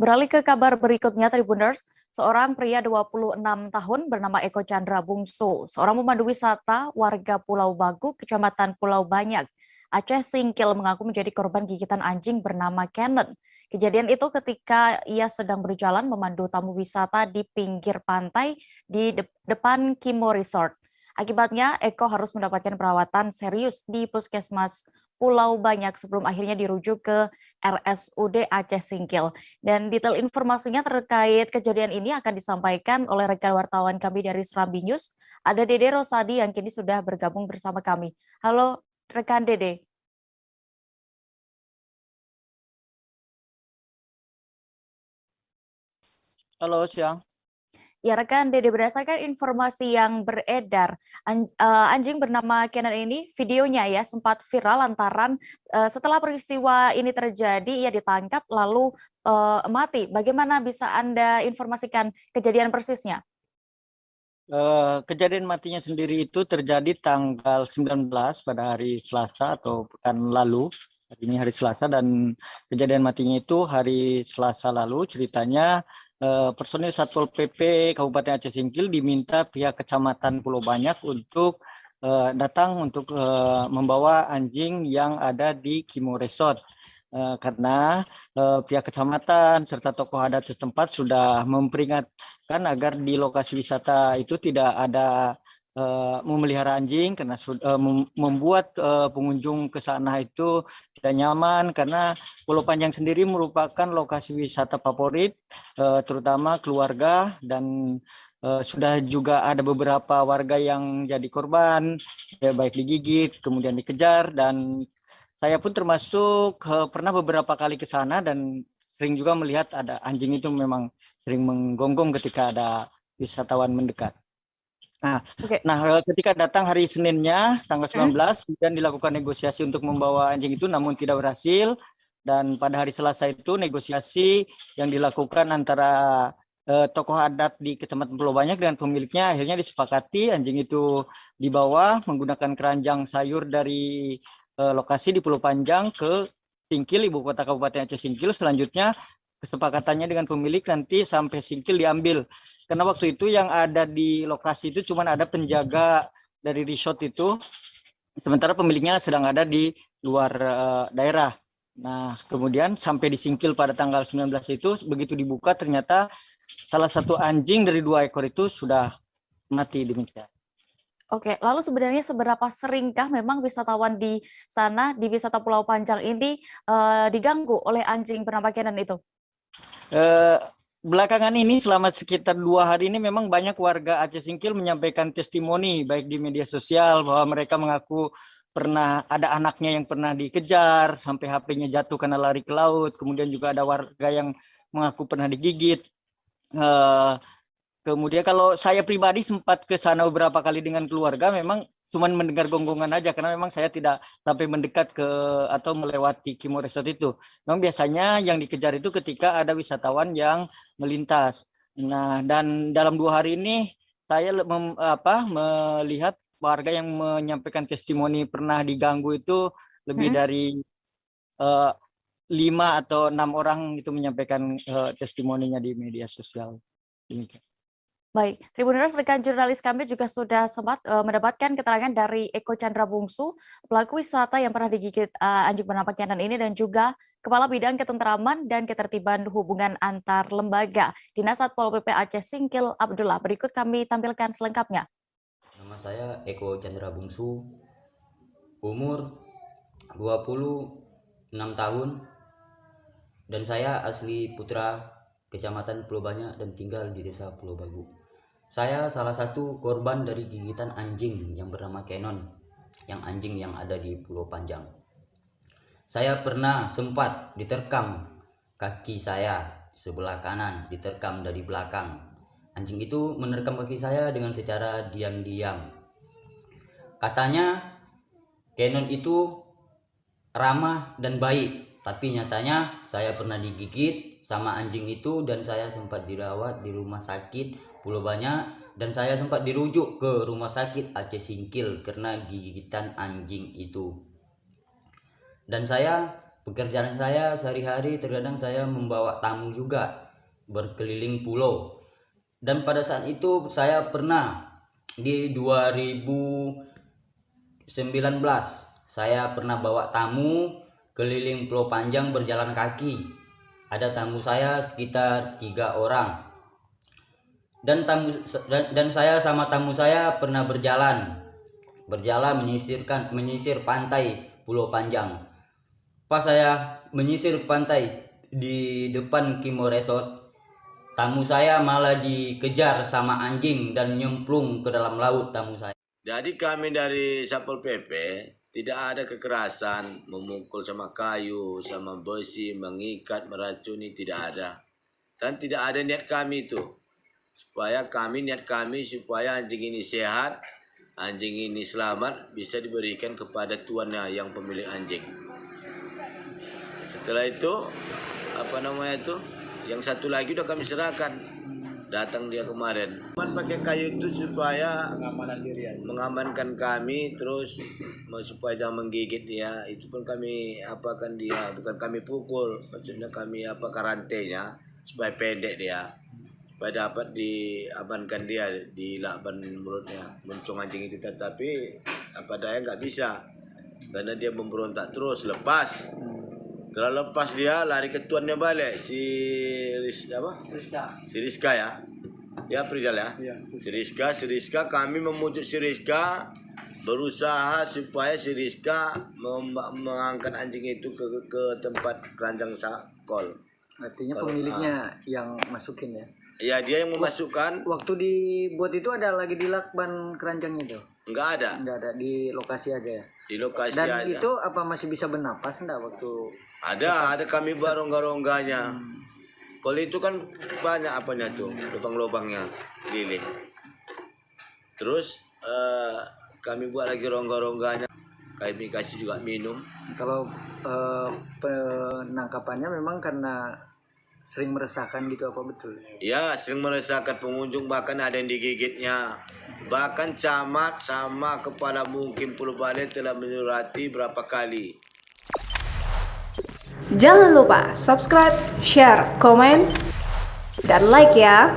Beralih ke kabar berikutnya, Tribuners, seorang pria 26 tahun bernama Eko Chandra Bungsu, seorang pemandu wisata warga Pulau Bagu, Kecamatan Pulau Banyak, Aceh Singkil mengaku menjadi korban gigitan anjing bernama Cannon. Kejadian itu ketika ia sedang berjalan memandu tamu wisata di pinggir pantai di depan Kimo Resort. Akibatnya, Eko harus mendapatkan perawatan serius di Puskesmas Pulau Banyak sebelum akhirnya dirujuk ke RSUD Aceh Singkil. Dan detail informasinya terkait kejadian ini akan disampaikan oleh rekan wartawan kami dari Serambi News. Ada Dede Rosadi yang kini sudah bergabung bersama kami. Halo rekan Dede. Halo, siang. Ya rekan Dede, berdasarkan informasi yang beredar, anjing bernama Kenan ini videonya ya sempat viral lantaran setelah peristiwa ini terjadi ia ditangkap lalu mati. Bagaimana bisa Anda informasikan kejadian persisnya? Kejadian matinya sendiri itu terjadi tanggal 19 pada hari Selasa atau pekan lalu. Hari ini hari Selasa dan kejadian matinya itu hari Selasa lalu. Ceritanya personil Satpol PP Kabupaten Aceh Singkil diminta pihak Kecamatan Pulau Banyak untuk datang untuk membawa anjing yang ada di Kimo Resort. Karena pihak kecamatan serta tokoh adat setempat sudah memperingatkan agar di lokasi wisata itu tidak ada memelihara anjing karena membuat pengunjung ke sana itu tidak nyaman karena Pulau Panjang sendiri merupakan lokasi wisata favorit terutama keluarga dan sudah juga ada beberapa warga yang jadi korban ya, baik digigit kemudian dikejar dan saya pun termasuk pernah beberapa kali ke sana dan sering juga melihat ada anjing itu memang sering menggonggong ketika ada wisatawan mendekat. Nah, Oke. ketika datang hari Seninnya tanggal 19 kemudian dilakukan negosiasi untuk membawa anjing itu namun tidak berhasil dan pada hari Selasa itu negosiasi yang dilakukan antara tokoh adat di Kecamatan Pulau Banyak dengan pemiliknya akhirnya disepakati anjing itu dibawa menggunakan keranjang sayur dari lokasi di Pulau Panjang ke Singkil, ibu kota Kabupaten Aceh Singkil. Selanjutnya kesepakatannya dengan pemilik nanti sampai Singkil diambil. Karena waktu itu yang ada di lokasi itu cuma ada penjaga dari resort itu, sementara pemiliknya sedang ada di luar daerah. Nah, kemudian sampai di Singkil pada tanggal 19 itu, begitu dibuka ternyata salah satu anjing dari 2 ekor itu sudah mati demikian. Oke, lalu sebenarnya seberapa seringkah memang wisatawan di sana, di wisata Pulau Panjang ini diganggu oleh anjing bernama Kenan itu? Belakangan ini selama sekitar 2 hari ini memang banyak warga Aceh Singkil menyampaikan testimoni baik di media sosial bahwa mereka mengaku pernah ada anaknya yang pernah dikejar sampai HP-nya jatuh karena lari ke laut. Kemudian juga ada warga yang mengaku pernah digigit. Kemudian kalau saya pribadi sempat ke sana beberapa kali dengan keluarga, memang cuma mendengar gonggongan aja karena memang saya tidak sampai mendekat ke atau melewati Kimo Resort itu. Memang biasanya yang dikejar itu ketika ada wisatawan yang melintas. Nah, dan dalam 2 hari ini saya melihat warga yang menyampaikan testimoni pernah diganggu itu lebih dari 5 atau 6 orang itu menyampaikan testimoninya di media sosial. Demikian. Baik, Tribuners, rekan jurnalis kami juga sudah sempat mendapatkan keterangan dari Eko Chandra Bungsu, pelaku wisata yang pernah digigit anjing bernama Kenan ini dan juga Kepala Bidang Ketentraman dan Ketertiban Hubungan Antar Lembaga Dinas Satpol PP Aceh Singkil Abdullah. Berikut kami tampilkan selengkapnya. Nama saya Eko Chandra Bungsu, umur 26 tahun, dan saya asli Putra, Kecamatan Pulau Banyak dan tinggal di Desa Pulau Bagu. Saya salah satu korban dari gigitan anjing yang bernama Kenon, anjing yang ada di Pulau Panjang. Saya pernah sempat diterkam kaki saya sebelah kanan, diterkam dari belakang. Anjing itu menerkam kaki saya dengan secara diam-diam. Katanya Kenon itu ramah dan baik, tapi nyatanya saya pernah digigit sama anjing itu dan saya sempat dirawat di rumah sakit Pulau Banyak dan saya sempat dirujuk ke rumah sakit Aceh Singkil karena gigitan anjing itu. Dan saya Pekerjaan saya sehari-hari terkadang saya membawa tamu juga berkeliling pulau. Dan pada saat itu saya pernah di 2019 saya pernah bawa tamu keliling Pulau Panjang berjalan kaki. Ada tamu saya sekitar 3 orang. Dan saya sama tamu saya pernah berjalan menyisir pantai Pulau Panjang. Pas saya menyisir pantai di depan Kimo Resort, tamu saya malah dikejar sama anjing dan nyemplung ke dalam laut tamu saya. Jadi kami dari Satpol PP tidak ada kekerasan, memukul sama kayu, sama besi, mengikat, meracuni, tidak ada. Dan tidak ada niat kami itu. Niat kami supaya anjing ini sehat, anjing ini selamat, bisa diberikan kepada tuannya yang pemilik anjing. Setelah itu, yang satu lagi udah kami serahkan. Datang dia kemarin. Pakai kayu itu supaya mengamankan kami, terus supaya jangan menggigit dia. Itu pun kami apakan dia, bukan kami pukul. Maksudnya kami karantenya supaya pendek dia, supaya dapat diamankan dia di lakban mulutnya, mencong anjing itu. Tetapi apa daya nggak bisa, karena dia memberontak terus. Setelah lepas dia lari ke tuannya balik, si Rizka ya. Ya Prijal ya. Si Rizka kami memujuk si Rizka, berusaha supaya si Rizka mengangkat anjing itu ke tempat keranjang sakol. Artinya pemiliknya yang masukin ya? Ya dia yang memasukkan. Waktu dibuat itu ada lagi di lakban keranjangnya itu? Enggak ada. Enggak ada, di lokasi aja ya? Di lokasi dan aja. Itu apa masih bisa bernapas enggak waktu? Ada kami buat rongga-rongganya. Kalau itu kan banyak apanya tuh, lubang-lubangnya keliling. Terus kami buat lagi rongga-rongganya. Kami kasih juga minum. Kalau penangkapannya memang karena sering meresahkan gitu apa betul? Ya, sering meresahkan pengunjung, bahkan ada yang digigitnya. Bahkan camat sama kepala mungkin Pulau Bale telah menyurati berapa kali. Jangan lupa subscribe, share, komen, dan like ya.